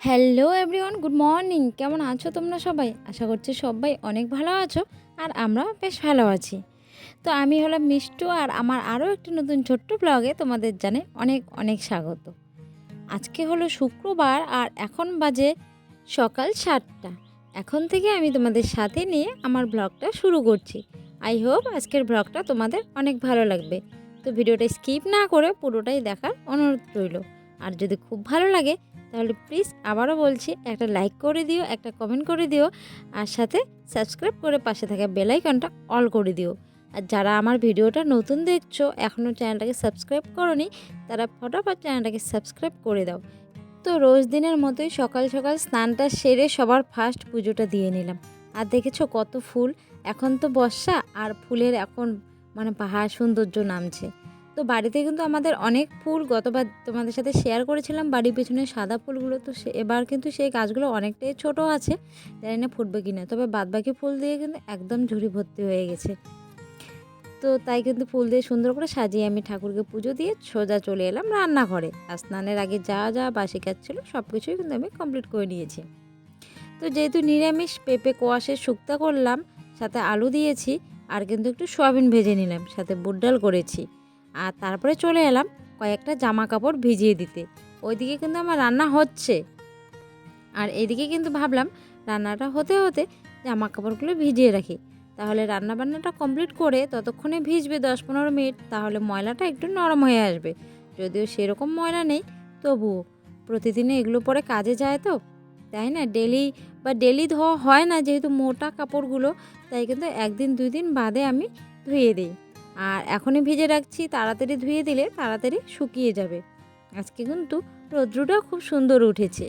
Hello everyone, good morning. কেমন আছো তোমরা সবাই? আশা করছি সবাই অনেক ভালো আছো আর আমরাও বেশ ভালো আছি। তো আমি হলাম মিষ্টু আর আমার আরও একটি নতুন ছোট্ট ব্লগে তোমাদের জানাই অনেক অনেক স্বাগত। আজকে হলো শুক্রবার আর এখন বাজে সকাল 7টা। এখন থেকে আমি তোমাদের সাথে নিয়ে আমার ব্লগটা শুরু করছি। আই হোপ আজকের ব্লগটা তোমাদের অনেক ভালো লাগবে। তো ভিডিওটা স্কিপ না করে পুরোটাই দেখার অনুরোধ রইল। আর যদি খুব ভালো লাগে তাহলে প্লিজ আবারও বলছি, একটা লাইক করে দিও, একটা কমেন্ট করে দিও, আর সাথে সাবস্ক্রাইব করে পাশে থাকা বেল আইকনটা অল করে দিও। আর যারা আমার ভিডিওটা নতুন দেখছো, এখনও চ্যানেলটাকে সাবস্ক্রাইব করোনি, তারা ফটাফট চ্যানেলটাকে সাবস্ক্রাইব করে দাও। তো রোজ দিনের মতোই সকাল সকাল স্নানটা সেরে সবার ফার্স্ট পুজোটা দিয়ে নিলাম। আর দেখেছো কত ফুল! এখন তো বর্ষা আর ফুলের এখন পাহাড় সৌন্দর্য নামছে। তো বাড়িতে কিন্তু আমাদের অনেক ফুল, গতবার তোমাদের সাথে শেয়ার করেছিলাম বাড়ির পেছনে সাদা ফুলগুলো। তো এবার কিন্তু সেই গাছগুলো অনেকটাই ছোট আছে, জানি না ফুটবে কিনা। তবে বাদবাকি ফুল দিয়ে কিন্তু একদম ঝুড়ি ভর্তি হয়ে গেছে। তো তাই কিন্তু ফুল দিয়ে সুন্দর করে সাজিয়ে আমি ঠাকুরকে পুজো দিয়ে সোজা চলে এলাম রান্নাঘরে। আর স্নানের আগে যা যা বাসি কাজ ছিল সব কিছুই কিন্তু আমি কমপ্লিট করে নিয়েছি। তো যেহেতু নিরামিষ, পেঁপে কোয়াশের শুক্তা করলাম, সাথে আলু দিয়েছি, আর কিন্তু একটু সয়াবিন ভেজে নিলাম, সাথে বুট ডাল করেছি। আর তারপরে চলে এলাম কয়েকটা জামা কাপড় ভিজিয়ে দিতে। ওইদিকে কিন্তু আমার রান্না হচ্ছে, আর এইদিকে কিন্তু ভাবলাম রান্নাটা হতে হতে জামা কাপড়গুলো ভিজিয়ে রাখি, তাহলে রান্নাবান্নাটা কমপ্লিট করে ততক্ষণে ভিজবে 10-15 মিনিট, তাহলে ময়লাটা একটু নরম হয়ে আসবে। যদিও সেরকম ময়লা নেই, তবুও প্রতিদিনে এগুলো পরে কাজে যায়, তো তাই না, ডেলি ধোয়া হয় না, যেহেতু মোটা কাপড়গুলো, তাই কিন্তু 1-2 দিন বাদে আমি ধুয়ে দিই। আর এখনই ভিজে রাখছি, তাড়াতাড়ি ধুয়ে দিলে তাড়াতাড়ি শুকিয়ে যাবে। আজকে কিন্তু রৌদ্রটাও খুব সুন্দর উঠেছে।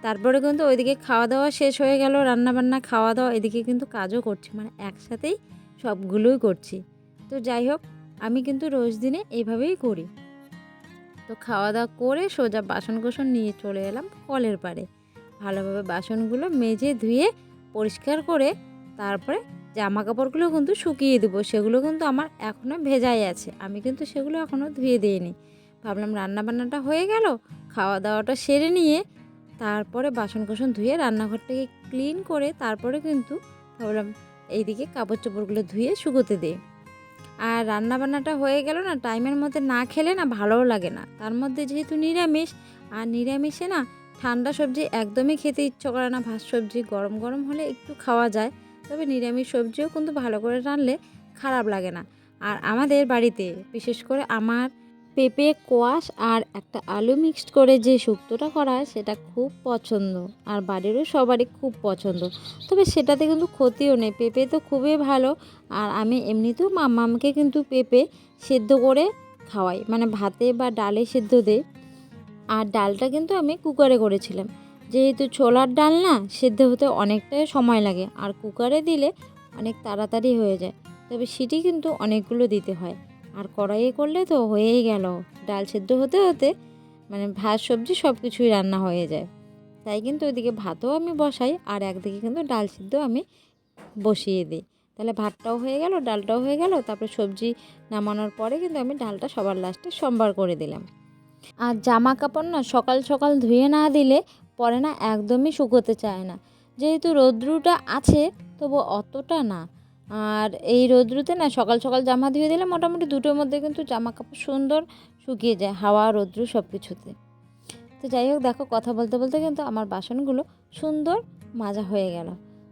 তারপরে কিন্তু ওইদিকে খাওয়া দাওয়া শেষ হয়ে গেল, রান্নাবান্না, খাওয়া দাওয়া, এদিকে কিন্তু কাজও করছি, একসাথেই সবগুলোই করছি। তো যাই হোক, আমি কিন্তু রোজ দিনে এইভাবেই করি। তো খাওয়া দাওয়া করে সোজা বাসন কোসন নিয়ে চলে এলাম কলের পাড়ে। ভালোভাবে বাসনগুলো মেজে ধুয়ে পরিষ্কার করে তারপরে জামা কাপড়গুলো কিন্তু শুকিয়ে দেবো। সেগুলো কিন্তু আমার এখনও ভেজাই আছে, আমি কিন্তু সেগুলো এখনও ধুয়ে দিইনি। ভাবলাম রান্নাবান্নাটা হয়ে গেল, খাওয়া দাওয়াটা সেরে নিয়ে তারপরে বাসন কোসন ধুয়ে রান্নাঘরটাকে ক্লিন করে তারপরে কিন্তু ভাবলাম এইদিকে কাপড় চোপড়গুলো ধুয়ে শুকোতে দিই। আর রান্নাবান্নাটা হয়ে গেল না, টাইমের মধ্যে না খেলে না ভালোও লাগে না। তার মধ্যে যেহেতু নিরামিষ, আর নিরামিষে না ঠান্ডা সবজি একদমই খেতে ইচ্ছে করে না। ভাত সবজি গরম গরম হলে একটু খাওয়া যায়, তবে নিরামিষ সবজিও কিন্তু ভালো করে রানলে খারাপ লাগে না। আর আমাদের বাড়িতে বিশেষ করে আমার পেঁপে কোয়াশ আর একটা আলু মিক্সড করে যে শুক্তোটা করা হয় সেটা খুব পছন্দ, আর বাড়িরও সবারই খুব পছন্দ। তবে সেটাতে কিন্তু ক্ষতিও নেই, পেঁপে তো খুবই ভালো। আর আমি এমনিতেও মাম্মামকে কিন্তু পেঁপে সেদ্ধ করে খাওয়াই, ভাতে বা ডালে সেদ্ধ দেই। আর ডালটা কিন্তু আমি কুকারে করেছিলাম, যেহেতু ছোলার ডাল না, সেদ্ধ হতে অনেকটাই সময় লাগে, আর কুকারে দিলে অনেক তাড়াতাড়ি হয়ে যায়। তবে সিটি কিন্তু অনেকগুলো দিতে হয়, আর কড়াইয়ে করলে তো হয়েই গেল, ডাল সেদ্ধ হতে হতে ভাত সবজি সব কিছুই রান্না হয়ে যায়। তাই কিন্তু ওইদিকে ভাতও আমি বসাই, আর একদিকে কিন্তু ডাল সিদ্ধ আমি বসিয়ে দিই। তাহলে ভাতটাও হয়ে গেল, ডালটাও হয়ে গেল, তারপরে সবজি নামানোর পরে কিন্তু আমি ডালটা সবার লাস্টে সম্বার করে দিলাম। আর জামা কাপড় না সকাল সকাল ধুয়ে না দিলে পরে না একদমই শুকোতে চায় না। যেহেতু রৌদ্রটা আছে, তবু অতটা না। আর এই রৌদ্রুতে না সকাল সকাল জামা ধুয়ে দিলে মোটামুটি 2টোর মধ্যে কিন্তু জামা কাপড় সুন্দর শুকিয়ে যায়, হাওয়া রৌদ্র সব কিছুতে। তো যাই হোক, দেখো কথা বলতে বলতে কিন্তু আমার বাসনগুলো সুন্দর মাজা হয়ে গেল।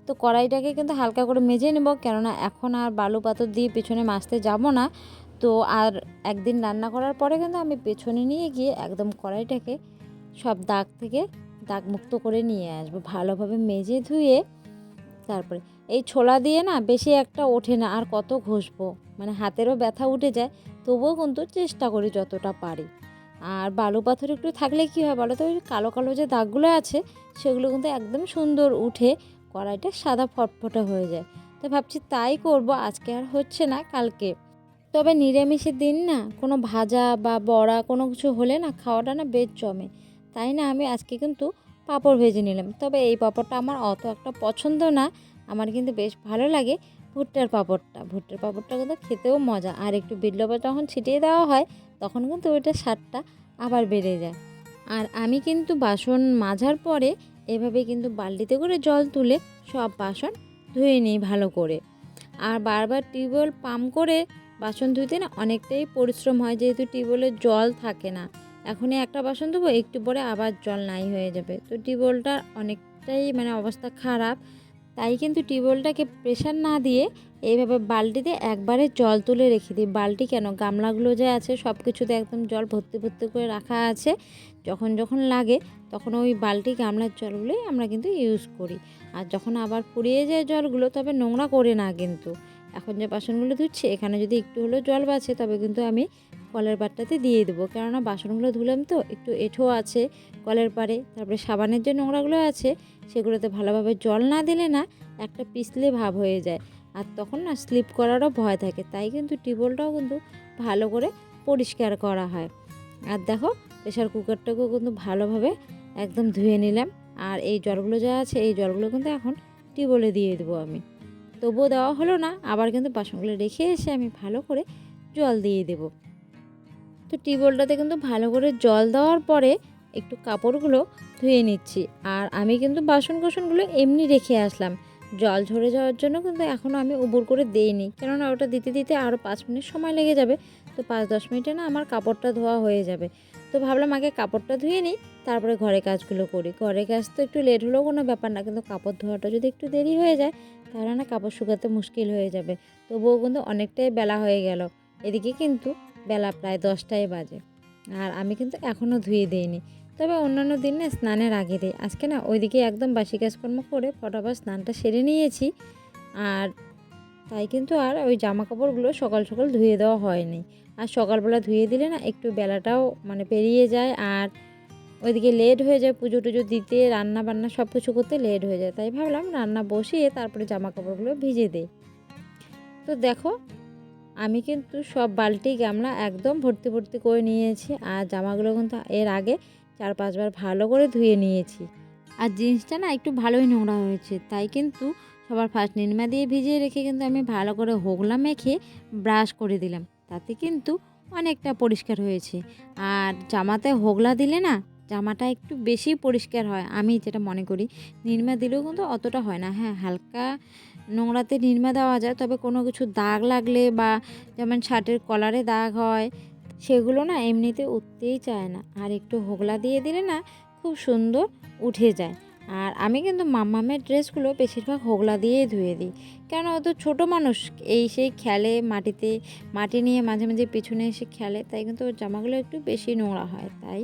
তো কড়াইটাকে কিন্তু হালকা করে মেজে নেব, কেননা এখন আর বালু পাথর দিয়ে পেছনে মাজতে যাব না। তো আর একদিন রান্না করার পরে কিন্তু আমি পেছনে নিয়ে গিয়ে একদম কড়াইটাকে সব দাগ থেকে দাগ মুক্ত করে নিয়ে আসবো, ভালোভাবে মেজে ধুয়ে। তারপরে এই ছোলা দিয়ে না বেশি একটা ওঠে না, আর কত ঘষবো, হাতেরও ব্যথা উঠে যায়। তবুও কিন্তু চেষ্টা করি যতটা পারি। আর বালু পাথর একটু থাকলে কী হয় বলো তো, ওই কালো কালো যে দাগগুলো আছে সেগুলো কিন্তু একদম সুন্দর উঠে কড়াইটা সাদা ফটফটে হয়ে যায়। তো ভাবছি তাই করব, আজকে আর হচ্ছে না, কালকে। তবে নিরামিষের দিন না কোনো ভাজা বা বড়া কোনো কিছু হলে না খাওয়াটা না বেশ জমে। তাই না আমি আজকে কিন্তু পাঁপড় ভেজে নিলাম। তবে এই পাঁপড়টা আমার অত একটা পছন্দ না, আমার কিন্তু বেশ ভালো লাগে ভুট্টার পাঁপড়টা। ভুট্টার পাঁপড়টা কিন্তু খেতেও মজা, আর একটু বিট লবণ যখন ছিটিয়ে দেওয়া হয় তখন কিন্তু ওইটার স্বাদটা আবার বেড়ে যায়। আর আমি কিন্তু বাসন মাজার পরে এভাবে কিন্তু বালতিতে করে জল তুলে সব বাসন ধুয়ে নিই ভালো করে। আর বারবার টিউবওয়েল পাম্প করে বাসন ধুতে না অনেকটাই পরিশ্রম হয়, যেহেতু টিউবওয়েলের জল থাকে না। এখনই একটা বাসন ধোবো, একটু পরে আবার জল নাই হয়ে যাবে, তো টিউবওয়েলটা অনেকটাই অবস্থা খারাপ। তাই কিন্তু টিউবওয়েলটাকে প্রেশার না দিয়ে এইভাবে বালতিতে একবারে জল তুলে রেখে দিই। বালতি কেন, গামলাগুলো যে আছে সব কিছুতে একদম জল ভর্তি ভর্তি করে রাখা আছে। যখন যখন লাগে তখন ওই বালতি গামলার জলগুলোই আমরা কিন্তু ইউজ করি। আর যখন আবার ফুরিয়ে যায় জলগুলো, তবে নোংরা করে না কিন্তু। এখন যে বাসনগুলো ধুচ্ছি এখানে যদি একটু হলেও জল বাঁচে তবে কিন্তু আমি কলের পাড়টাতে দিয়ে দেবো, কেননা বাসনগুলো ধুলাম তো একটু এঁঠো আছে কলের পাড়ে। তারপরে সাবানের যে নোংরাগুলো আছে সেগুলোতে ভালোভাবে জল না দিলে না একটা পিছলে ভাব হয়ে যায়, আর তখন না স্লিপ করারও ভয় থাকে। তাই কিন্তু টিউবওয়েলটাও কিন্তু ভালো করে পরিষ্কার করা হয়। আর দেখো প্রেশার কুকারটাকেও কিন্তু ভালোভাবে একদম ধুয়ে নিলাম। আর এই জলগুলো যা আছে এই জলগুলো কিন্তু এখন টিউবওয়েলে দিয়ে দেবো আমি। তবুও দেওয়া হলো না, আবার কিন্তু বাসনগুলো রেখে এসে আমি ভালো করে জল দিয়ে দেবো। তো টিউবওয়েলটাতে কিন্তু ভালো করে জল দেওয়ার পরে একটু কাপড়গুলো ধুয়ে নিচ্ছি। আর আমি কিন্তু বাসন কোসনগুলো এমনি রেখে আসলাম, জল ঝরে যাওয়ার জন্য কিন্তু এখনও আমি উবুর করে দেইনি, কেননা ওটা দিতে দিতে আরও 5 মিনিট সময় লেগে যাবে। তো 5-10 মিনিটে না আমার কাপড়টা ধোয়া হয়ে যাবে। তো ভাবলাম আগে কাপড়টা ধুয়ে নিই, তারপরে ঘরের কাজগুলো করি। ঘরের কাজ তো একটু লেট হলেও কোনো ব্যাপার না, কিন্তু কাপড় ধোয়াটা যদি একটু দেরি হয়ে যায় তাহলে না কাপড় শুকাতে মুশকিল হয়ে যাবে। তবুও কিন্তু অনেকটাই বেলা হয়ে গেল, এদিকে কিন্তু বেলা প্রায় 10টাই বাজে। আর আমি কিন্তু এখনও ধুয়ে দিইনি, তবে অন্যান্য দিন না স্নানের আগে দিই। আজকে না ওইদিকে একদম বাসি কাজকর্ম করে ফটাফট স্নানটা সেরে নিয়েছি। আর তাই কিন্তু আর ওই জামা কাপড়গুলো সকাল সকাল ধুয়ে দেওয়া হয়নি। আর সকালবেলা ধুয়ে দিলে না একটু বেলাটাও পেরিয়ে যায়, আর ওইদিকে লেট হয়ে যায় পুজো টুজো দিতে, রান্না বান্না সব কিছু করতে লেট হয়ে যায়। তাই ভাবলাম রান্না বসিয়ে তারপরে জামা কাপড়গুলো ভিজে দিই। তো দেখো আমি কিন্তু সব বালতি গামলা একদম ভর্তি ভর্তি করে নিয়েছি। আর জামাগুলো কিন্তু এর আগে 4-5 বার ভালো করে ধুয়ে নিয়েছি। আর জিন্সটা না একটু ভালোই নোংরা হয়েছে, তাই কিন্তু সবার ফার্স্ট নিরমা দিয়ে ভিজিয়ে রেখে কিন্তু আমি ভালো করে হোগলা মেখে ব্রাশ করে দিলাম, তাতে কিন্তু অনেকটা পরিষ্কার হয়েছে। আর জামাতে হোগলা দিলে না জামাটা একটু বেশি পরিষ্কার হয়, আমি যেটা মনে করি। নিরমা দিলেও কিন্তু অতটা হয় না। হ্যাঁ, হালকা নোংরাতে নিরমা দেওয়া যায়, তবে কোনো কিছু দাগ লাগলে বা যেমন শার্টের কলারে দাগ হয় সেগুলো না এমনিতে উঠতেই চায় না, আর একটু হোগলা দিয়ে দিলে না খুব সুন্দর উঠে যায়। আর আমি কিন্তু মাম্মামের ড্রেসগুলো বেশিরভাগ হোগলা দিয়েই ধুয়ে দিই, কেন ও তো ছোটো মানুষ, এই সেই খেলে মাটিতে, মাটি নিয়ে মাঝে মাঝে পিছনে এসে খেলে, তাই কিন্তু ওর জামাগুলো একটু বেশি নোংরা হয়। তাই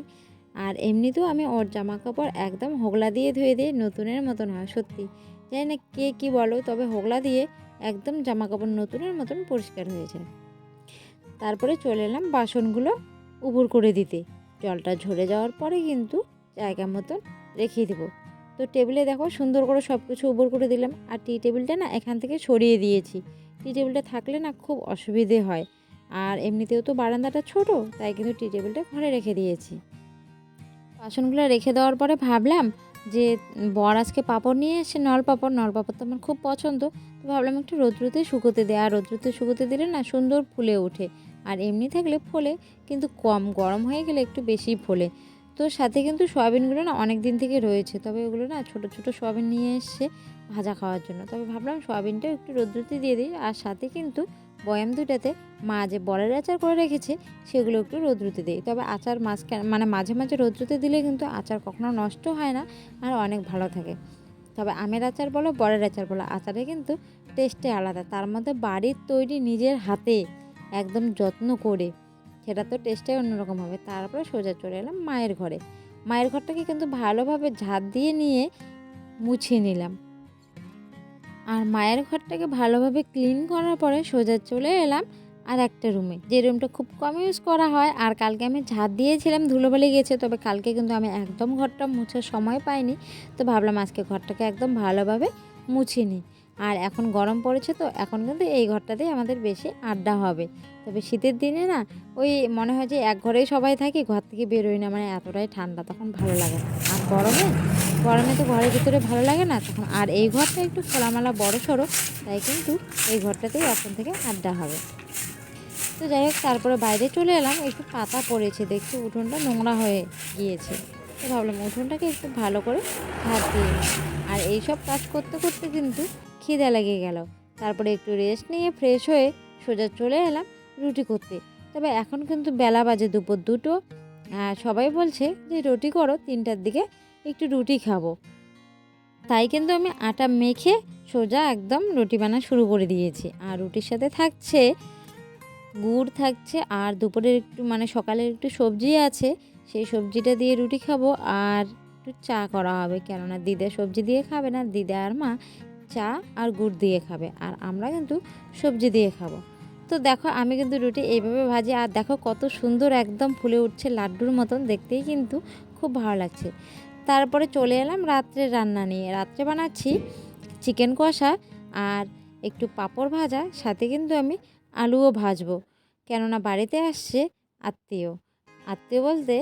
আর এমনিতেও আমি ওর জামা কাপড় একদম হোগলা দিয়ে ধুয়ে দিই, নতুনের মতন হয়। সত্যি জানি না কে কী বলো, তবে হোগলা দিয়ে একদম জামা কাপড় নতুনের মতন পরিষ্কার হয়ে যায়। তারপরে চলে এলাম বাসনগুলো উবুর করে দিতে। জলটা ঝরে যাওয়ার পরে কিন্তু জায়গা মতন রেখে দেবো। তো টেবিলে দেখো সুন্দর করে সব কিছু উবুর করে দিলাম। আর টি টেবিলটা না এখান থেকে সরিয়ে দিয়েছি, টি টেবিলটা থাকলে না খুব অসুবিধে হয়। আর এমনিতেও তো বারান্দাটা ছোট, তাই কিন্তু টি টেবিলটা ঘরে রেখে দিয়েছি। বাসনগুলো রেখে দেওয়ার পরে ভাবলাম যে বর আজকে পাঁপড় নিয়ে এসে নলপাপড় তো আমার খুব পছন্দ। তো ভাবলাম একটু রোদ্রুতে শুকোতে দেয়, আর রোদ্রুতে শুকোতে দিলে না সুন্দর ফুলে ওঠে। আর এমনি থাকলে ফোলে, কিন্তু কম গরম হয়ে গেলে একটু বেশি ফোলে। তো সাথে কিন্তু সয়াবিনগুলো না অনেক দিন থেকে রয়েছে, তবে ওগুলো না ছোট ছোট সয়াবিন নিয়ে এসে ভাজা খাওয়ার জন্য। তবে ভাবলাম সয়াবিনটাও একটু রোদ্রুতে দিয়ে দিই। আর সাথে কিন্তু বয়াম দুটাতে মা যে বরের আচার করে রেখেছে সেগুলো একটু রোদ্রুতে দিই। তবে আচার মাঝখানে মাঝে মাঝে রোদ্রুতে দিলে কিন্তু আচার কখনো নষ্ট হয় না, আর অনেক ভালো থাকে। তবে আমের আচার বলো বরের আচার বলো, আচারে কিন্তু টেস্টে আলাদা, তার মধ্যে বাড়ির তৈরি নিজের হাতে একদম যত্ন করে, সেটা তো টেস্টটাই অন্যরকম হবে। তারপরে সোজা চলে এলাম মায়ের ঘরে। মায়ের ঘরটাকে কিন্তু ভালোভাবে ঝাঁট দিয়ে নিয়ে মুছে নিলাম। আর মায়ের ঘরটাকে ভালোভাবে ক্লিন করার পরে সোজা চলে এলাম আর একটা রুমে, যে রুমটা খুব কম ইউজ করা হয়। আর কালকে আমি ঝাঁট দিয়েছিলাম, ধুলোবালি গেছে, তবে কালকে কিন্তু আমি একদম ঘরটা মুছার সময় পাইনি। তো ভাবলাম আজকে ঘরটাকে একদম ভালোভাবে মুছে নিই। আর এখন গরম পড়েছে, তো এখন কিন্তু এই ঘরটাতেই আমাদের বেশি আড্ডা হবে। তবে শীতের দিনে না ওই মনে হয় যে এক ঘরেই সবাই থাকি, ঘর থেকে বেরোই না, এতটাই ঠান্ডা, তখন ভালো লাগে না। আর গরমে গরমে তো ঘরের ভিতরে ভালো লাগে না তখন। আর এই ঘরটা একটু খোলামেলা বড় সড়ো, তাই কিন্তু এই ঘরটাতেই এখন থেকে আড্ডা হবে। তো যাই হোক তারপরে বাইরে চলে এলাম, একটু পাতা পড়েছে দেখছি উঠোনটা নোংরা হয়ে গিয়েছে। তো ভাবলাম উঠোনটাকে একটু ভালো করে ঝাড় দিয়ে নিই। আর এইসব কাজ করতে করতে কিন্তু খিদে লেগে গেল। তারপরে একটু রেস্ট নিয়ে ফ্রেশ হয়ে সোজা চলে এলাম রুটি করতে। তবে এখন কিন্তু বেলা বাজে দুপুর 2টো, আর সবাই বলছে যে রুটি করো, 3টার দিকে একটু রুটি খাবো। তাই কিন্তু আমি আটা মেখে সোজা একদম রুটি বানা শুরু করে দিয়েছি। আর রুটির সাথে থাকছে গুড় থাকছে, আর দুপুরের একটু সকালের একটু সবজি আছে, সেই সবজিটা দিয়ে রুটি খাবো। আর একটু চা করা হবে, কেননা দিদা সবজি দিয়ে খাবে না, দিদা আর মা চা আর গুড় দিয়ে খাবে, আর আমরা কিন্তু সবজি দিয়ে খাবো। তো দেখো আমি কিন্তু রুটি এইভাবে ভাজি, আর দেখো কত সুন্দর একদম ফুলে উঠছে লাড্ডুর মতন, দেখতেই কিন্তু খুব ভালো লাগছে। তারপরে চলে এলাম রাত্রে রান্না নিয়ে। রাত্রে বানাচ্ছি চিকেন কষা আর একটু পাঁপড় ভাজা, সাথে কিন্তু আমি আলুও ভাজবো, কেননা বাড়িতে আসছে আত্মীয়। আত্মীয় বলতে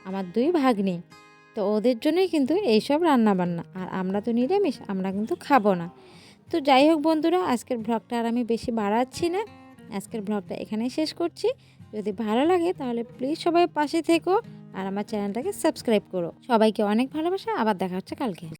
আমার 2 ভাগ্নি, তো ওদের জন্যই কিন্তু এইসব রান্নাবান্না। আর আমরা তো নিরামিষ, আমরা কিন্তু খাবো না। তো যাই হোক বন্ধুরা, আজকের ব্লগটা আর আমি বেশি বাড়াচ্ছি না, আজকের ব্লগটা এখানেই শেষ করছি। যদি ভালো লাগে তাহলে প্লিজ সবাই পাশে থেকো আর আমার চ্যানেলটাকে সাবস্ক্রাইব করো। সবাইকে অনেক ভালোবাসা, আবার দেখা হচ্ছে কালকে।